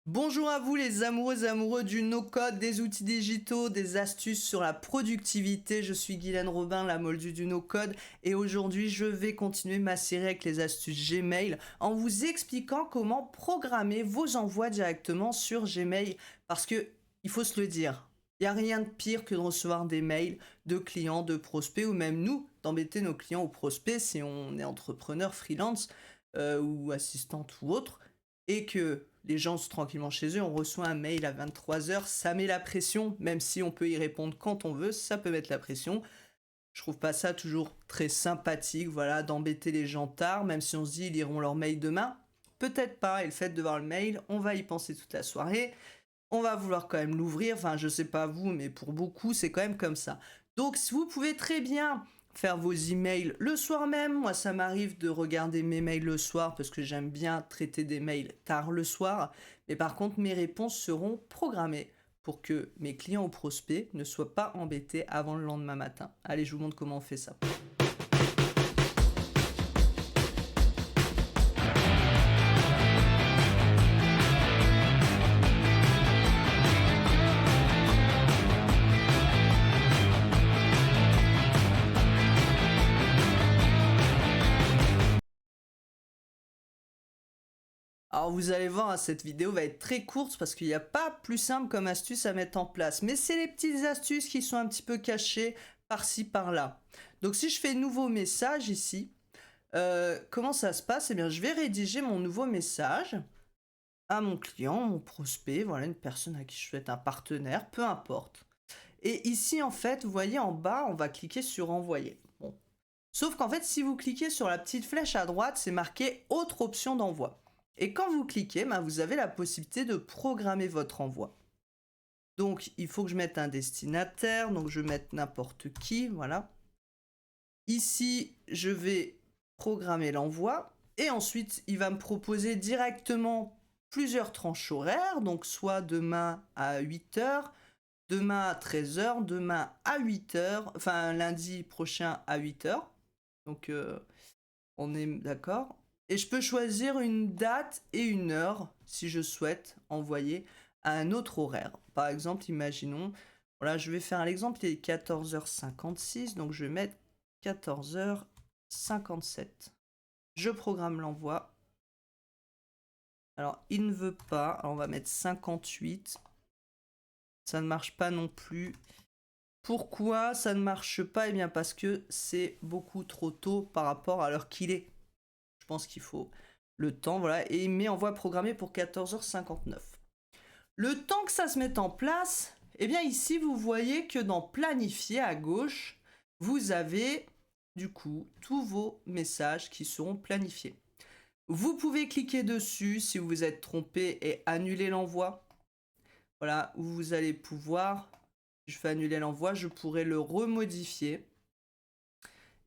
Bonjour à vous les amoureuses et amoureux du no-code, des outils digitaux, des astuces sur la productivité. Je suis Guylaine Robin, la moldue du no-code, et aujourd'hui je vais continuer ma série avec les astuces Gmail en vous expliquant comment programmer vos envois directement sur Gmail. Parce que, il faut se le dire, il n'y a rien de pire que de recevoir des mails de clients, de prospects, ou même nous, d'embêter nos clients ou prospects si on est entrepreneur, freelance ou assistante ou autre et que les gens sont tranquillement chez eux, on reçoit un mail à 23 h, ça met la pression, même si on peut y répondre quand on veut, ça peut mettre la pression. Je trouve pas ça toujours très sympathique, voilà, d'embêter les gens tard, même si on se dit ils liront leur mail demain. Peut-être pas, et le fait de voir le mail, on va y penser toute la soirée, on va vouloir quand même l'ouvrir, enfin je sais pas vous, mais pour beaucoup c'est quand même comme ça. Donc si vous pouvez très bien faire vos emails le soir même, moi ça m'arrive de regarder mes mails le soir parce que j'aime bien traiter des mails tard le soir, mais par contre mes réponses seront programmées pour que mes clients ou prospects ne soient pas embêtés avant le lendemain matin. Allez, je vous montre comment on fait ça. Alors vous allez voir, hein, cette vidéo va être très courte parce qu'il n'y a pas plus simple comme astuce à mettre en place. Mais c'est les petites astuces qui sont un petit peu cachées par-ci, par-là. Donc si je fais nouveau message ici, comment ça se passe? Eh bien, je vais rédiger mon nouveau message à mon client, mon prospect, voilà, une personne à qui je souhaite un partenaire, peu importe. Et ici, en fait, vous voyez en bas, on va cliquer sur envoyer. Bon. Sauf qu'en fait, si vous cliquez sur la petite flèche à droite, c'est marqué autre option d'envoi. Et quand vous cliquez, ben, vous avez la possibilité de programmer votre envoi. Donc, il faut que je mette un destinataire, donc je vais mettre n'importe qui, voilà. Ici, je vais programmer l'envoi et ensuite, il va me proposer directement plusieurs tranches horaires, donc soit demain à 8 h, demain à 13 h, demain à 8 h, enfin lundi prochain à 8 h. Donc, on est d'accord. Et je peux choisir une date et une heure si je souhaite envoyer à un autre horaire. Par exemple, imaginons, voilà, je vais faire l'exemple, il est 14 h 56, donc je vais mettre 14 h 57. Je programme l'envoi. Alors, il ne veut pas, alors on va mettre 58. Ça ne marche pas non plus. Pourquoi ça ne marche pas? Eh bien parce que c'est beaucoup trop tôt par rapport à l'heure qu'il est. Je pense qu'il faut le temps, voilà, et il met envoi programmé pour 14 h 59. Le temps que ça se mette en place, eh bien ici vous voyez que dans planifier à gauche, vous avez du coup tous vos messages qui seront planifiés. Vous pouvez cliquer dessus si vous vous êtes trompé et annuler l'envoi. Voilà, où vous allez pouvoir, je fais annuler l'envoi, je pourrai le remodifier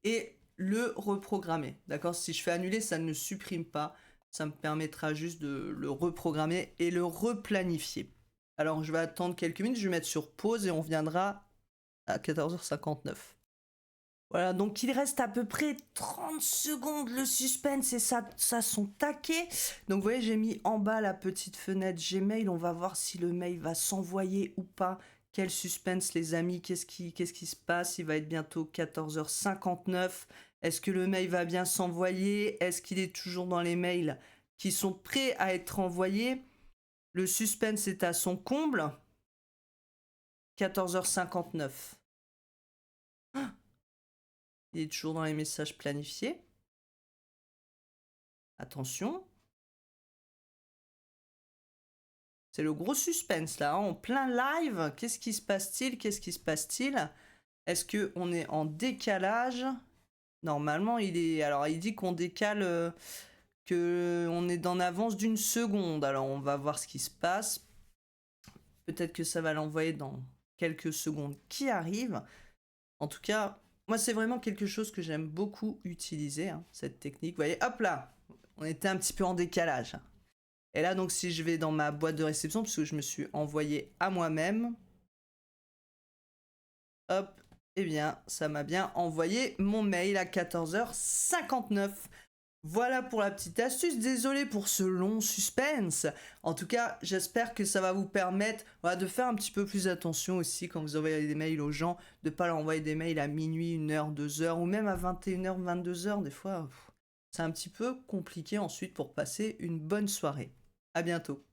et le reprogrammer. D'accord? Si je fais annuler, ça ne supprime pas. Ça me permettra juste de le reprogrammer et le replanifier. Alors, je vais attendre quelques minutes, je vais mettre sur pause et on viendra à 14 h 59. Voilà, donc il reste à peu près 30 secondes, le suspense et ça sont taqués. Donc vous voyez, j'ai mis en bas la petite fenêtre Gmail, on va voir si le mail va s'envoyer ou pas. Quel suspense les amis, qu'est-ce qui se passe? Il va être bientôt 14 h 59. Est-ce que le mail va bien s'envoyer? Est-ce qu'il est toujours dans les mails qui sont prêts à être envoyés? Le suspense est à son comble. 14 h 59. Il est toujours dans les messages planifiés. Attention. C'est le gros suspense là, hein, en plein live. Qu'est-ce qui se passe-t-il? Qu'est-ce qui se passe-t-il? Est-ce qu'on est en décalage? Normalement, il est. Alors, il dit qu'on décale, que on est en avance d'une seconde. Alors, on va voir ce qui se passe. Peut-être que ça va l'envoyer dans quelques secondes qui arrivent. En tout cas, moi, c'est vraiment quelque chose que j'aime beaucoup utiliser, hein, cette technique. Vous voyez, hop là, on était un petit peu en décalage. Et là, donc, si je vais dans ma boîte de réception, puisque je me suis envoyé à moi-même, hop, eh bien, ça m'a bien envoyé mon mail à 14 h 59. Voilà pour la petite astuce, désolé pour ce long suspense. En tout cas, j'espère que ça va vous permettre voilà, de faire un petit peu plus attention aussi quand vous envoyez des mails aux gens, de ne pas leur envoyer des mails à minuit, 1 heure, 2 heures, ou même à 21 h, 22 h. Des fois, c'est un petit peu compliqué ensuite pour passer une bonne soirée. À bientôt.